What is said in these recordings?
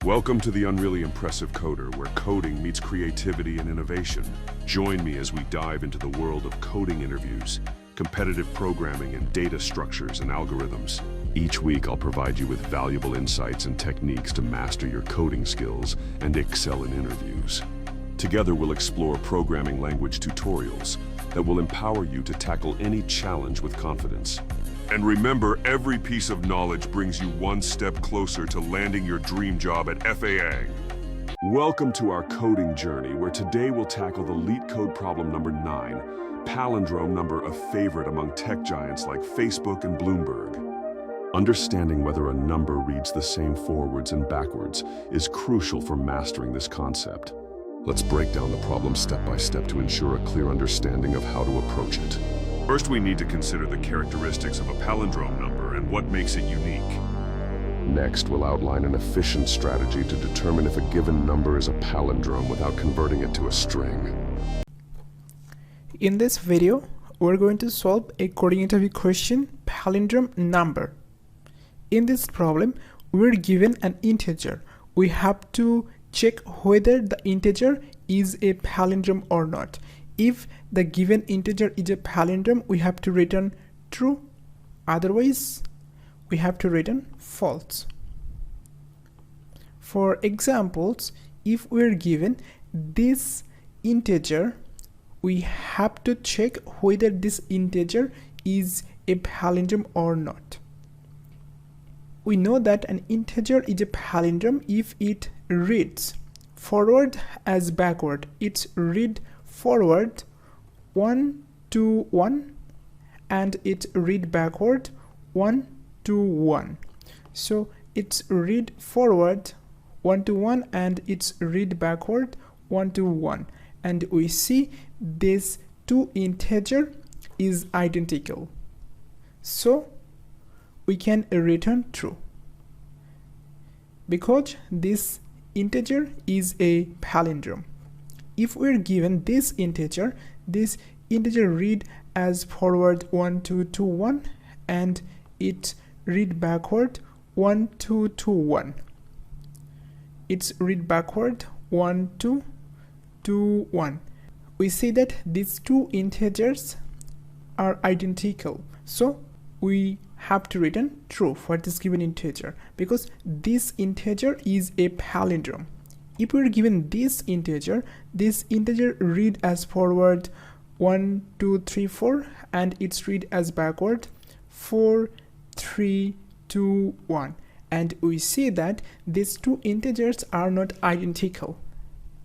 Welcome to the Unreally Impressive Coder, where coding meets creativity and innovation. Join me as we dive into the world of coding interviews, competitive programming, and data structures and algorithms. Each week, I'll provide you with valuable insights and techniques to master your coding skills and excel in interviews. Together, we'll explore programming language tutorials that will empower you to tackle any challenge with confidence. And remember, every piece of knowledge brings you one step closer to landing your dream job at FAA. Welcome to our coding journey, where today we'll tackle the LEET code problem number 9, palindrome number a favorite among tech giants like Facebook and Bloomberg. Understanding whether a number reads the same forwards and backwards is crucial for mastering this concept. Let's break down the problem step by step to ensure a clear understanding of how to approach it. First, we need to consider the characteristics of a palindrome number and what makes it unique. Next, we'll outline an efficient strategy to determine if a given number is a palindrome without converting it to a string. In this video, we're going to solve a coding interview question, palindrome number. In this problem, we're given an integer. We have to check whether the integer is a palindrome or not. If the given integer is a palindrome, we have to return true. Otherwise, we have to return false. For examples, if we're given this integer, we have to check whether this integer is a palindrome or not. We know that an integer is a palindrome if it reads forward as backward. It's read forward 1 to 1 and it read backward 1 to 1. So it's read forward 1 to 1 and it's read backward 1 to 1, and we see this two integer is identical, so we can return true because this integer is a palindrome. If we're given this integer read as forward 1 to 2 1 and it read backward 1 to 2 1. It's read backward 1 to 2 1. We see that these two integers are identical, so we have to return true for this given integer because this integer is a palindrome. If we're given this integer read as forward 1 2 3 4 and it's read as backward 4 3 2 1, and we see that these two integers are not identical.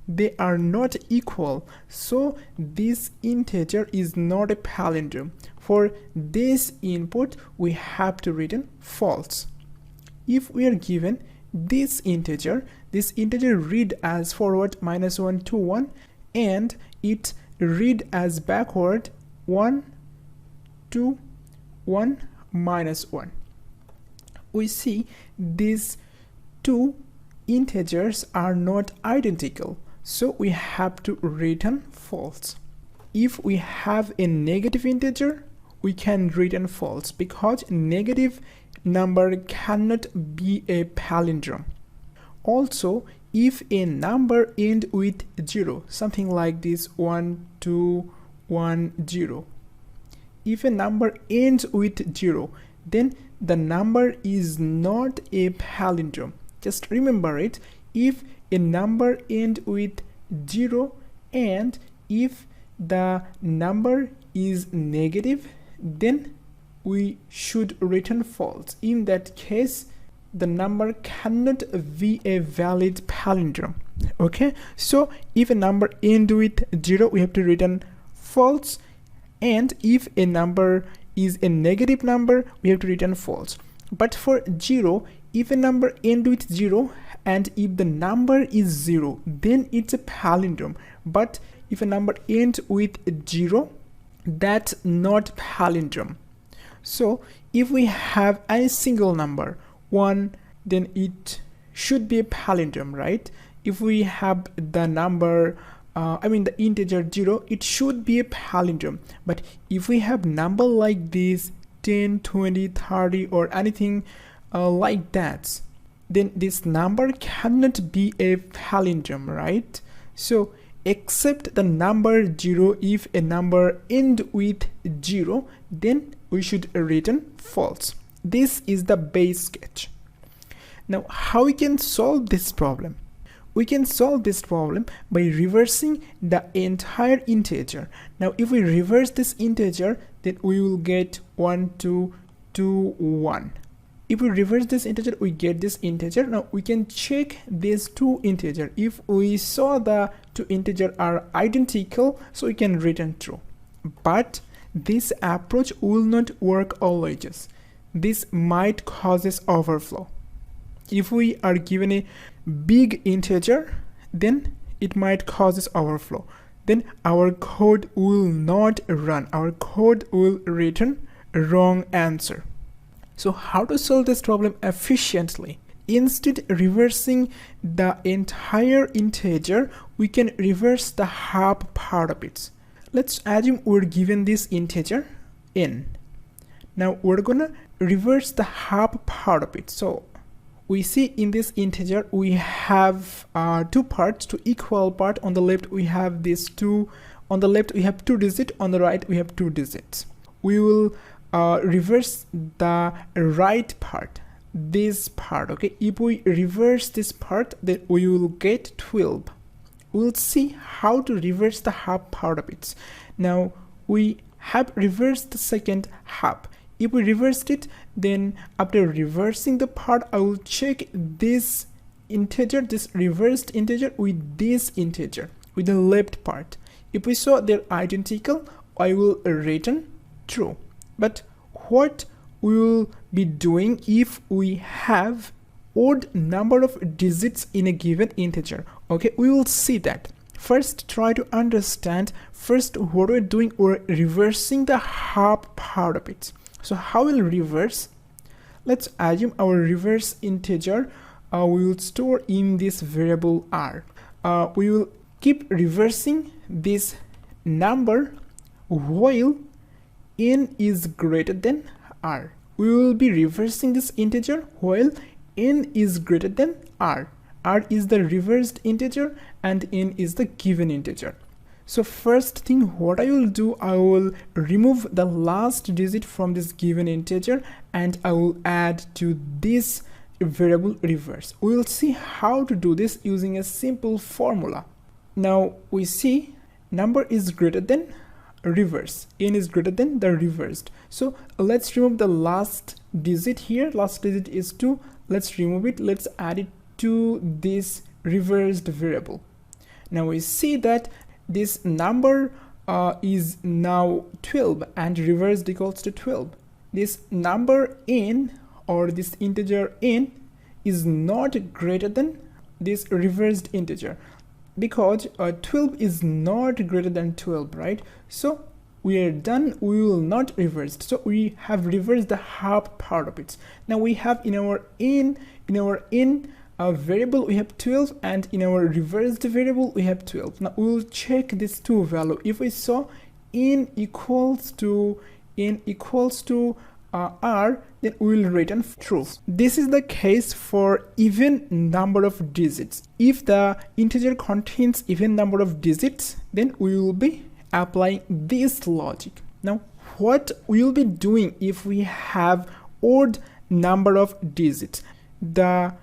They are not equal, so this integer is not a palindrome. For this input, we have to return false. If we are given this integer read as forward -1 to 1 and it read as backward 1 to 1 -1. We see these two integers are not identical, so we have to return false. If we have a negative integer, we can return false because negative number cannot be a palindrome. Also, if a number ends with 0, something like this 1 2 1 0, if a number ends with 0, then the number is not a palindrome. Just remember it. If a number ends with 0 and if the number is negative, then we should return false. In that case, the number cannot be a valid palindrome. Okay, so if a number ends with 0, we have to return false, and if a number is a negative number, we have to return false. But for 0, if a number ends with 0 and if the number is 0, then it's a palindrome. But if a number ends with 0, that's not palindrome. So if we have a single number 1, then it should be a palindrome, right? If we have the number the integer 0, it should be a palindrome. But if we have number like this 10 20 30 or anything like that, then this number cannot be a palindrome, right? So except the number 0, if a number end with 0, then we should return false. This is the base case. Now how we can solve this problem? We can solve this problem by reversing the entire integer. Now if we reverse this integer, then we will get 1 2 2 1. If we reverse this integer, we get this integer. Now we can check these two integers. If we saw the two integers are identical, so we can return true. But this approach will not work always. This might causes overflow. If we are given a big integer, then it might causes overflow. Then our code will not run. Our code will return wrong answer. So how to solve this problem efficiently? Instead reversing the entire integer, we can reverse the half part of it. Let's assume we're given this integer n. Now we're gonna reverse the half part of it. So we see in this integer we have two parts, two equal part. On the left we have these two. On the left we have 2 digits. On the right we have 2 digits. We will reverse the right part, this part. Okay, if we reverse this part, then we will get 12. We'll see how to reverse the half part of it. Now we have reversed the second half. If we reversed it, then after reversing the part, I will check this integer, this reversed integer with this integer, with the left part. If we saw they're identical, I will return true. But what we will be doing if we have odd number of digits in a given integer? Okay, we will see that. First, try to understand first what we're doing. We're reversing the half part of it. So how will reverse? Let's assume our reverse integer we will store in this variable r. We will keep reversing this number while n is greater than r. We will be reversing this integer while n is greater than r. R is the reversed integer and n is the given integer. So first thing what I will do, I will remove the last digit from this given integer and I will add to this variable reverse. We will see how to do this using a simple formula. Now we see number is greater than reverse, n is greater than the reversed. So let's remove the last digit here. Last digit is 2. Let's remove it. Let's add it to this reversed variable. Now we see that this number is now 12 and reversed equals to 12. This number n, or this integer n, is not greater than this reversed integer, because 12 is not greater than 12, right? So we are done. We will not reverse. So we have reversed the half part of it. Now we have in our n variable we have 12, and in our reversed variable we have 12. Now we will check these two values. If we saw n equals to r, then we will return true. This is the case for even number of digits. If the integer contains even number of digits, then we will be applying this logic. Now what we will be doing if we have odd number of digits? The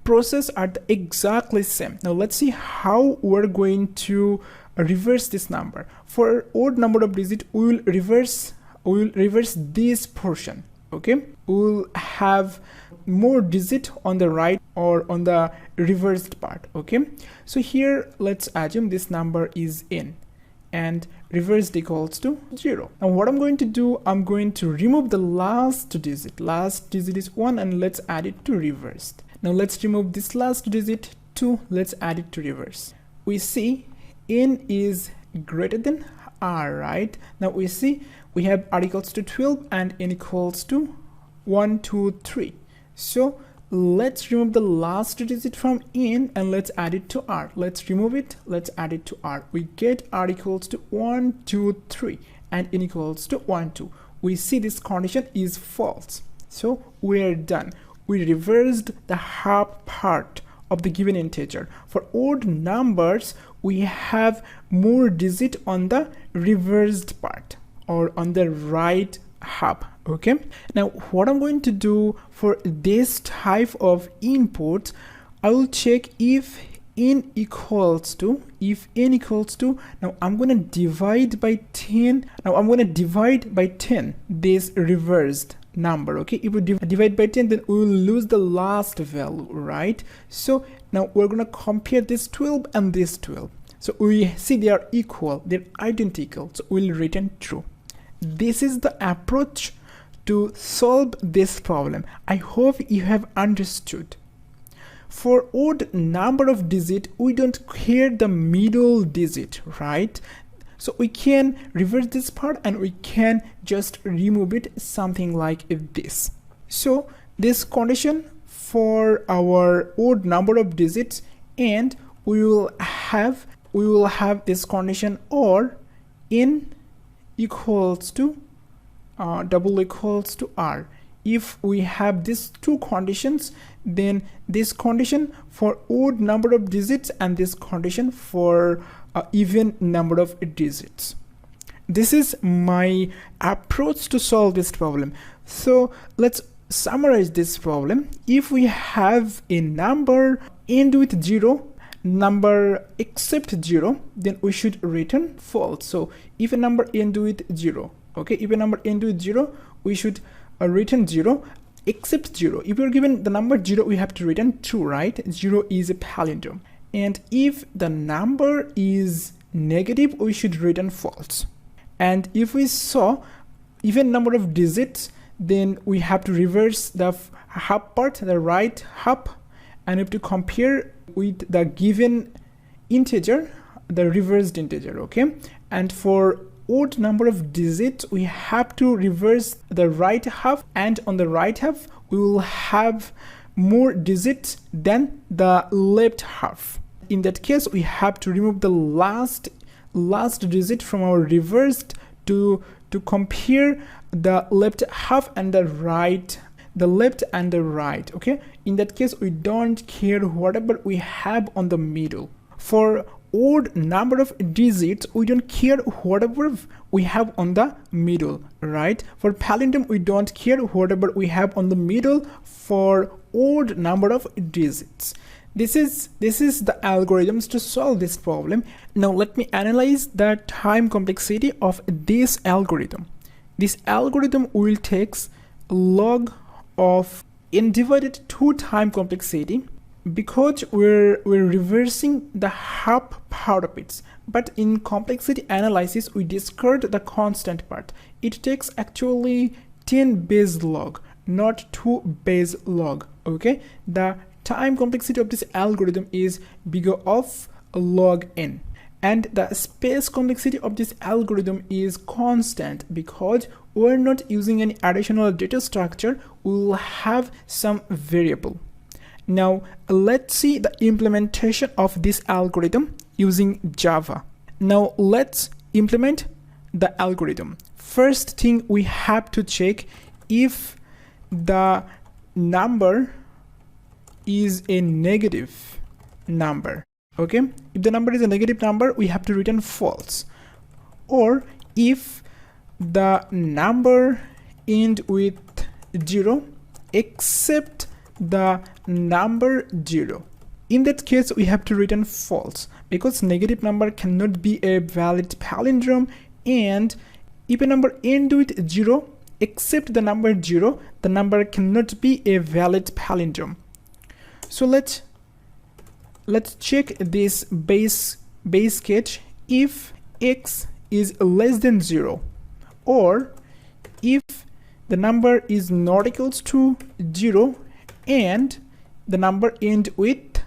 process are exactly same. Now let's see how we're going to reverse this number. For odd number of digits, we will reverse this portion. Okay, we will have more digit on the right or on the reversed part. Okay, so here let's assume this number is n and reversed equals to 0. Now what I'm going to do, I'm going to remove the last digit. Last digit is 1 and let's add it to reversed. Now let's remove this last digit 2, let's add it to reverse. We see n is greater than r, right? Now we see we have r equals to 12 and n equals to 1 2 3. So let's remove the last digit from n and let's add it to r. Let's remove it, let's add it to r. We get r equals to 1 2 3 and n equals to 1 2. We see this condition is false, so we're done. we reversed the half part of the given integer. For odd numbers, we have more digit on the reversed part or on the right half. Okay, now what I'm going to do for this type of input, I will check if n equals to, now I'm going to divide by 10. Now I'm going to divide by 10 this reversed number. Okay, if we divide by 10, then we will lose the last value, right? So now we're going to compare this 12 and this 12. So we see they are equal, they're identical, so we'll return true. This is the approach to solve this problem. I hope you have understood. For odd number of digit, we don't care the middle digit, right? So we can reverse this part and we can just remove it, something like this. So this condition for our odd number of digits, and we will have this condition, or n equals to double equals to r. If we have these two conditions, then this condition for odd number of digits and this condition for even number of digits. This is my approach to solve this problem. So let's summarize this problem. If we have a number end with 0, number except 0, then we should return false. So if a number end with 0, okay, if a number end with 0, we should return 0 except 0. If we're given the number 0, we have to return true, right? 0 is a palindrome. And if the number is negative, we should return false. And if we saw even number of digits, then we have to reverse the half part, the right half, and we have to compare with the given integer, the reversed integer. Okay, and for odd number of digits, we have to reverse the right half, and on the right half we will have more digits than the left half. In that case, we have to remove the last digit from our reversed to compare the left half and the right, the left and the right. Okay, in that case, we don't care whatever we have on the middle. For odd number of digits, we don't care whatever we have on the middle, right? For palindrome, we don't care whatever we have on the middle for odd number of digits. This is the algorithms to solve this problem. Now let me analyze the time complexity of this algorithm. This algorithm will take log of n divided 2 time complexity, because we're reversing the half part of it. But in complexity analysis, we discard the constant part. It takes actually 10 base log, not 2 base log. Okay, the time complexity of this algorithm is bigger of log n, and the space complexity of this algorithm is constant because we're not using any additional data structure. We'll have some variable. Now let's see the implementation of this algorithm using Java. Now let's implement the algorithm. First thing, we have to check if the number is a negative number. Okay, if the number is a negative number, we have to return false. Or if the number end with 0 except the number 0, in that case we have to return false, because negative number cannot be a valid palindrome. And if a number end with 0 except the number 0, the number cannot be a valid palindrome. So let's check this base case. If x is less than 0, or if the number is not equals to 0 and the number end with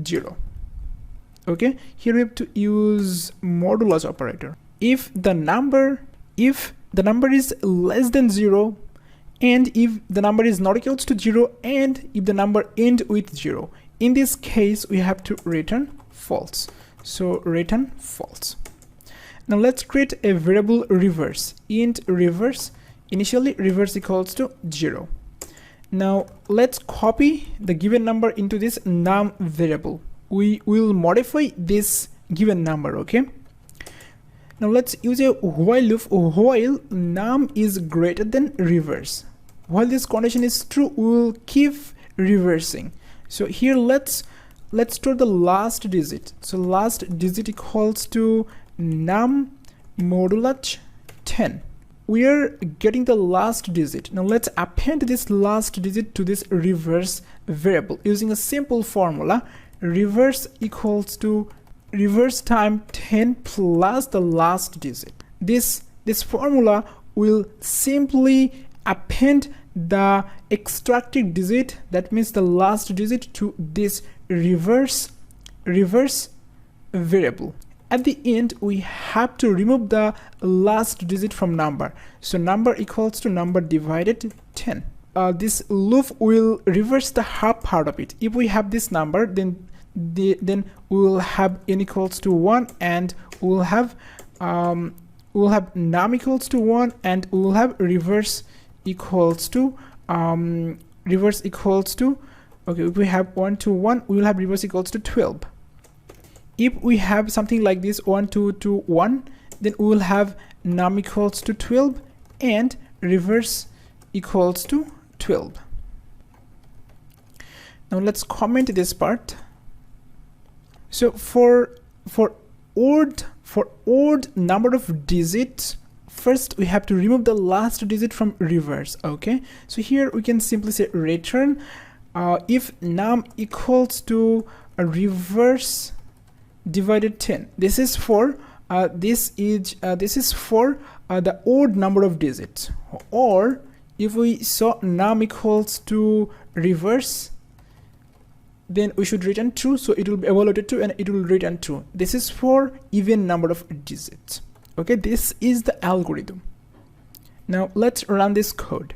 0. Okay, here we have to use modulus operator. If the number is less than 0, and if the number is not equals to 0, and if the number end with 0, in this case we have to return false. So return false. Now let's create a variable reverse. Int reverse Initially reverse equals to 0. Now let's copy the given number into this num variable. We will modify this given number. Okay, now let's use a while loop while num is greater than reverse. While this condition is true, we will keep reversing. So here let's store the last digit. So last digit equals to num modulo 10. We are getting the last digit. Now let's append this last digit to this reverse variable using a simple formula. Reverse equals to reverse time 10 plus the last digit. This formula will simply append the extracted digit, that means the last digit, to this reverse variable. At the end, we have to remove the last digit from number. So number equals to number divided 10. This loop will reverse the half part of it. If we have this number, then we will have n equals to 1, and we'll have num equals to 1, and we'll have reverse equals to okay, if we have 1 to 1, we will have reverse equals to 12. If we have something like this 1 to 1, then we will have num equals to 12 and reverse equals to 12. Now let's comment this part. So for odd number of digits, first we have to remove the last digit from reverse. Okay, so here we can simply say return if num equals to a reverse divided 10. This is for the odd number of digits. Or if we saw num equals to reverse, then we should return true, so it will be evaluated to and it will return true. This is for even number of digits. Okay, this is the algorithm. Now let's run this code.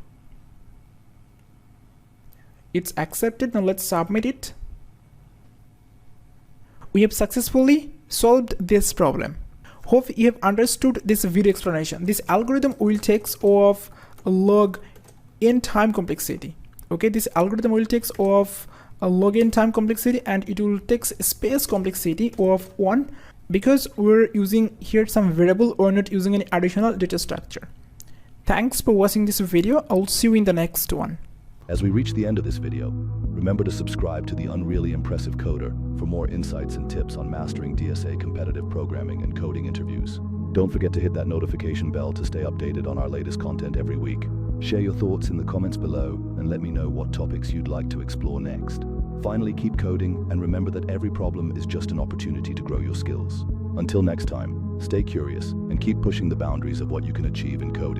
It's accepted. Now let's submit it. We have successfully solved this problem. Hope you have understood this video explanation. This algorithm will take of log n time complexity. Okay, this algorithm will take of a log n time complexity, and it will take space complexity of 1, because we're using here some variable, or not using any additional data structure. Thanks for watching this video. I'll see you in the next one. As we reach the end of this video, remember to subscribe to the Unreally Impressive Coder for more insights and tips on mastering DSA competitive programming and coding interviews. Don't forget to hit that notification bell to stay updated on our latest content every week. Share your thoughts in the comments below and let me know what topics you'd like to explore next. Finally, keep coding, and remember that every problem is just an opportunity to grow your skills. Until next time, stay curious and keep pushing the boundaries of what you can achieve in coding.